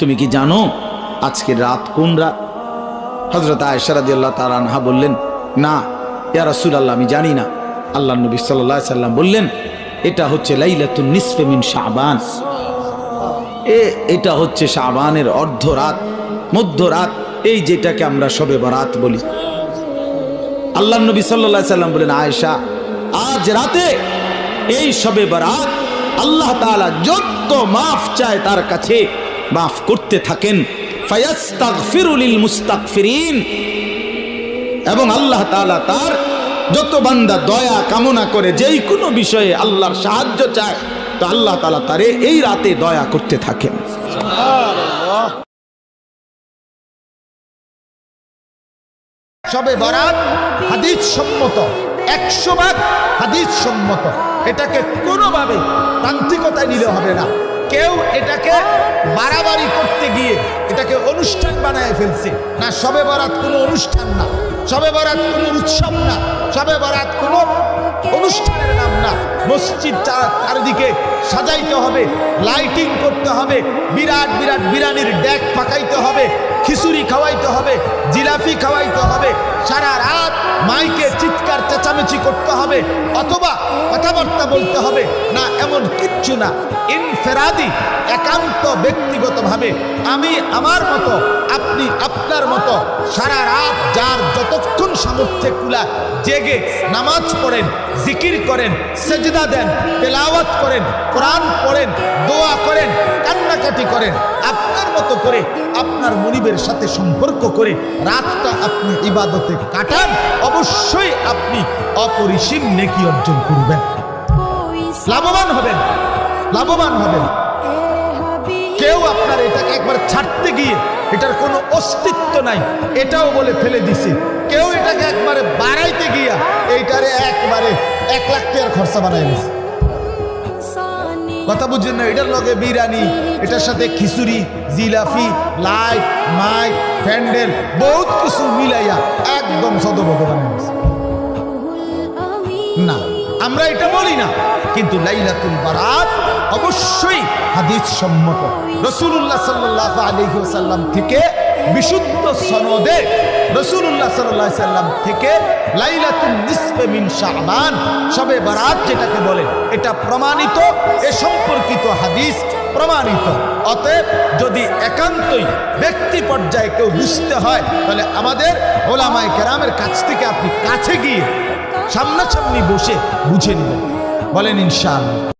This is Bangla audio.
তুমি কি জানো আজকে রাত কোন রাত? হযরত আয়েশা রাদিয়াল্লাহু তাআলা আনহা বললেন, না ইয়া রাসূলুল্লাহ, আমি জানি না। আল্লাহর নবী সাল্লাল্লাহু আলাইহি সাল্লাম বললেন, এটা হচ্ছে লাইলাতুন নিসফে মিন শাবান, এটা হচ্ছে শাবানের অর্ধরাত, মধ্যরাত, এই যেটাকে আমরা শবে বরাত বলি। আল্লাহর নবী সাল্লাল্লাহু আলাইহি সাল্লাম বলেন, আয়েশা, আজ রাতে এই শবে বরাত আল্লাহ তাআলা যত মাফ চায় তার কাছে মাফ করতে থাকেন। ফায়াস্তাগফিরু লিল মুস্তাগফিরিন, এবং আল্লাহ তাআলা তার যত বান্দা দয়া কামনা করে, যেই কোনো বিষয়ে আল্লাহর সাহায্য চায়, তো আল্লাহ তাআলা তারে এই রাতে দয়া করতে থাকেন। শবে বরাত হাদিস সম্মত, 100 হাদিস সম্মত। এটাকে কোনোভাবে তান্ত্রিকতায় নিলে হবে না। কেউ এটাকে বাড়াবাড়ি করতে গিয়ে এটাকে অনুষ্ঠান বানায় ফেলছে না। শবে বরাত কোনো অনুষ্ঠান না, শবে বরাত কোনো উৎসব না, শবে বরাত কোনো অনুষ্ঠানের নাম না। মসজিদ চারিদিকে সাজাইতে হবে, লাইটিং করতে হবে, বিরাট বিরাট বিরানির ডেক পাকাইতে হবে, খিচুড়ি খাওয়াইতে হবে, জিলাপি খাওয়াইতে হবে, সারা রাত মাইকে চিৎকার চেঁচামেচি করতে হবে, অথবা কথাবার্তা বলতে হবে না, এমন কিচ্ছু না। ইনফেরাদি, একান্ত ব্যক্তিগতভাবে আমি আমার মতো, আপনি আপনার মতো সারা রাত যার যতক্ষণ সামর্থ্যে কুলা জেগে নামাজ পড়েন, জিকির করেন, সেজদা দেন, তেলাওয়াত করেন, কোরআন পড়েন, দোয়া করেন, কান্নাকাটি করেন, আপনার মতো করে আপনার মনিবের সাথে সম্পর্ক করে রাতটা আপনি ইবাদতে কাটান, অবশ্যই আপনি অপরিসীম নেকি অর্জন করবেন, লাভবান হবেন, লাভবান হবেন। কেউ আপনার এটাকে একবার ছাড়তে গিয়ে এটার কোনো অস্তিত্ব নাই এটাও বলে ফেলে দিছে। কেউ এটাকে একবারে বাড়াইতে গিয়া এইটারে একবারে 1 লাখ টাকার খরচা বানাই দিছে। কথা বুঝছেন না? এটার লগে বিরিয়ানি, এটার সাথে খিচুড়ি, জিলাপি, লাইট, মাইক, প্যান্ডেল, বহুত কিছু মিলাইয়া একদম সদবদ বানাই দিছে। না, আমরা এটা বলি না, কিন্তু লাইলাতুল বারাত অবশ্যই হাদিস সম্মত। রাসূলুল্লাহ সাল্লাল্লাহু আলাইহি ওয়াসাল্লাম থেকে বিশুদ্ধ সনদে রাসূলুল্লাহ সাল্লাল্লাহু আলাইহি ওয়াসাল্লাম থেকে লাইলাতুন নিসফে মিন শাবান, শবে বরাত যেটাকে বলে, এটা প্রমাণিত, এ সম্পর্কিত হাদিস প্রমাণিত। অতএব যদি একান্তই ব্যক্তি পর্যায়ে কেউ বুঝতে হয়, তাহলে আমাদের ওলামায়ে কেরামের কাছ থেকে আপনি কাছে গিয়ে সামনাসামনি বসে বুঝে নেবেন। বলেন ইনশাআল্লাহ।